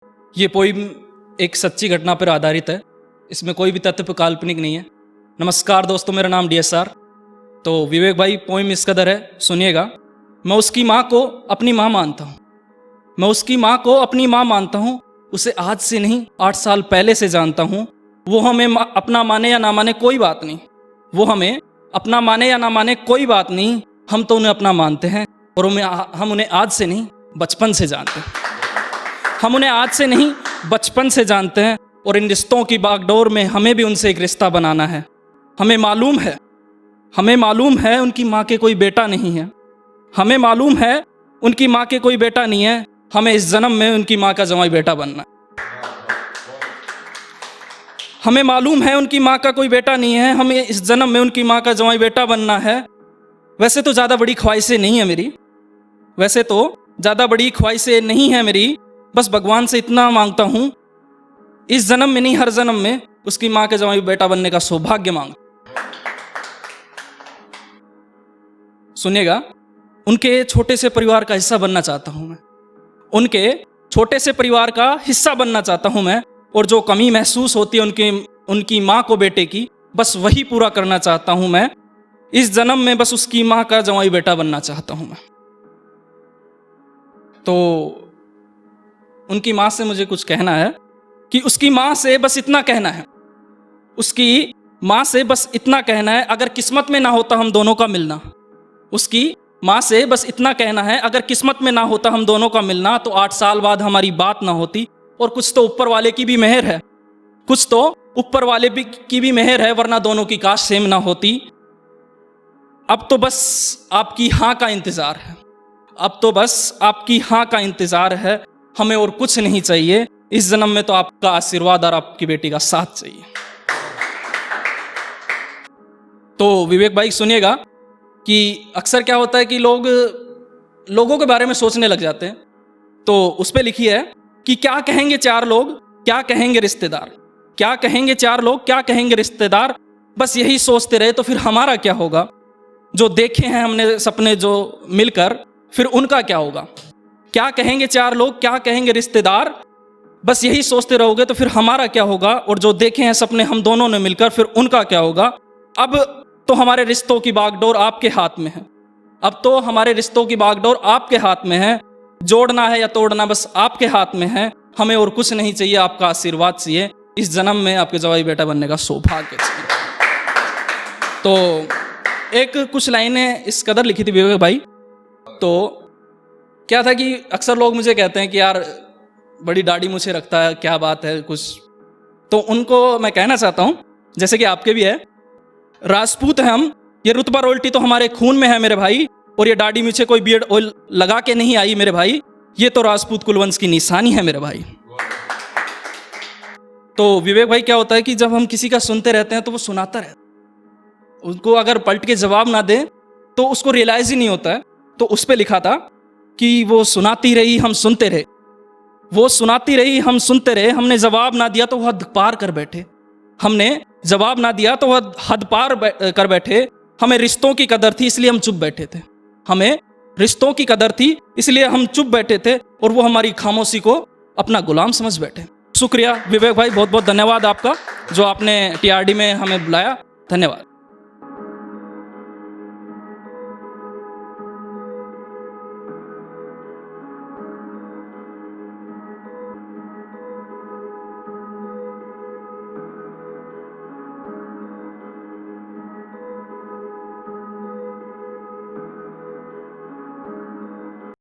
ये पोइम एक सच्ची घटना पर आधारित है। इसमें कोई भी तथ्य काल्पनिक नहीं है। नमस्कार दोस्तों, मेरा नाम DSR। तो विवेक भाई, पोइम इस कदर है, सुनिएगा। मैं उसकी माँ को अपनी माँ मानता हूँ। मैं उसकी माँ को अपनी माँ मानता हूँ। उसे आज से नहीं 8 साल पहले से जानता हूँ। वो हमें अपना माने या ना माने कोई बात नहीं। वो हमें अपना माने या ना माने कोई बात नहीं। हम तो उन्हें अपना मानते हैं और हम उन्हें आज से नहीं बचपन से जानते हैं। हम उन्हें आज से नहीं बचपन से जानते हैं और इन रिश्तों की बागडोर में हमें भी उनसे एक रिश्ता बनाना है। हमें मालूम है उनकी माँ के कोई बेटा नहीं है। हमें मालूम है उनकी माँ के कोई बेटा नहीं है। हमें इस जन्म में उनकी माँ का जवाई बेटा बनना है। हमें मालूम है उनकी माँ का कोई बेटा नहीं है। हमें इस जन्म में उनकी माँ का जवाई बेटा बनना है। वैसे तो ज़्यादा बड़ी ख्वाहिशें नहीं है मेरी। बस भगवान से इतना मांगता हूँ, इस जन्म में नहीं हर जन्म में उसकी माँ के जवाई बेटा बनने का सौभाग्य मांग। सुनिएगा, उनके छोटे से परिवार का हिस्सा बनना चाहता हूँ मैं। उनके छोटे से परिवार का हिस्सा बनना चाहता हूँ मैं। और जो कमी महसूस होती है उनकी माँ को बेटे की, बस वही पूरा करना चाहता हूँ मैं। इस जन्म में बस उसकी माँ का जवाई बेटा बनना चाहता हूँ मैं। तो उनकी माँ से मुझे कुछ कहना है कि उसकी माँ से बस इतना कहना है। उसकी माँ से बस इतना कहना है, अगर किस्मत में ना होता हम दोनों का मिलना। उसकी माँ से बस इतना कहना है, अगर किस्मत में ना होता हम दोनों का मिलना तो 8 साल बाद हमारी बात ना होती। और कुछ तो ऊपर वाले की भी मेहर है, की भी मेहर है, वरना दोनों की काश सेम ना होती। अब तो बस आपकी हाँ का इंतजार है। हमें और कुछ नहीं चाहिए। इस जन्म में तो आपका आशीर्वाद और आपकी बेटी का साथ चाहिए। तो विवेक भाई सुनिएगा कि अक्सर क्या होता है कि लोगों के बारे में सोचने लग जाते हैं। तो उस पे लिखी है कि क्या कहेंगे 4 लोग, क्या कहेंगे रिश्तेदार। क्या कहेंगे 4 लोग, क्या कहेंगे रिश्तेदार। बस यही सोचते रहे तो फिर हमारा क्या होगा। जो देखे हैं हमने सपने जो मिलकर, फिर उनका क्या होगा। क्या कहेंगे 4 लोग, क्या कहेंगे रिश्तेदार। बस यही सोचते रहोगे तो फिर हमारा क्या होगा। और जो देखे हैं सपने हम दोनों ने मिलकर, फिर उनका क्या होगा। अब तो हमारे रिश्तों की बागडोर आपके हाथ में है। जोड़ना है या तोड़ना बस आपके हाथ में है। हमें और कुछ नहीं चाहिए, आपका आशीर्वाद चाहिए। इस जन्म में आपके जवाई बेटा बनने का सौभाग्य चाहिए। तो कुछ लाइनें इस कदर लिखी थी विवेक भाई। तो क्या था कि अक्सर लोग मुझे कहते हैं कि यार बड़ी दाढ़ी मुझे रखता है, क्या बात है कुछ। तो उनको मैं कहना चाहता हूँ, जैसे कि आपके भी है, राजपूत हैं हम, ये रुतबा रॉयल्टी तो हमारे खून में है मेरे भाई। और ये दाढ़ी मुझे कोई बियर्ड ऑयल लगा के नहीं आई मेरे भाई। ये तो राजपूत कुलवंश की निशानी है मेरे भाई। तो विवेक भाई क्या होता है कि जब हम किसी का सुनते रहते हैं तो वो सुनाता रहता है। उनको अगर पलट के जवाब ना दे तो उसको रियलाइज ही नहीं होता है। तो उस पर लिखा था कि वो सुनाती रही हम सुनते रहे। हमने जवाब ना दिया तो वह हद पार कर बैठे। हमें रिश्तों की कदर थी इसलिए हम चुप बैठे थे। और वो हमारी खामोशी को अपना गुलाम समझ बैठे। शुक्रिया विवेक भाई, बहुत बहुत धन्यवाद आपका जो आपने TRD में हमें बुलाया। धन्यवाद।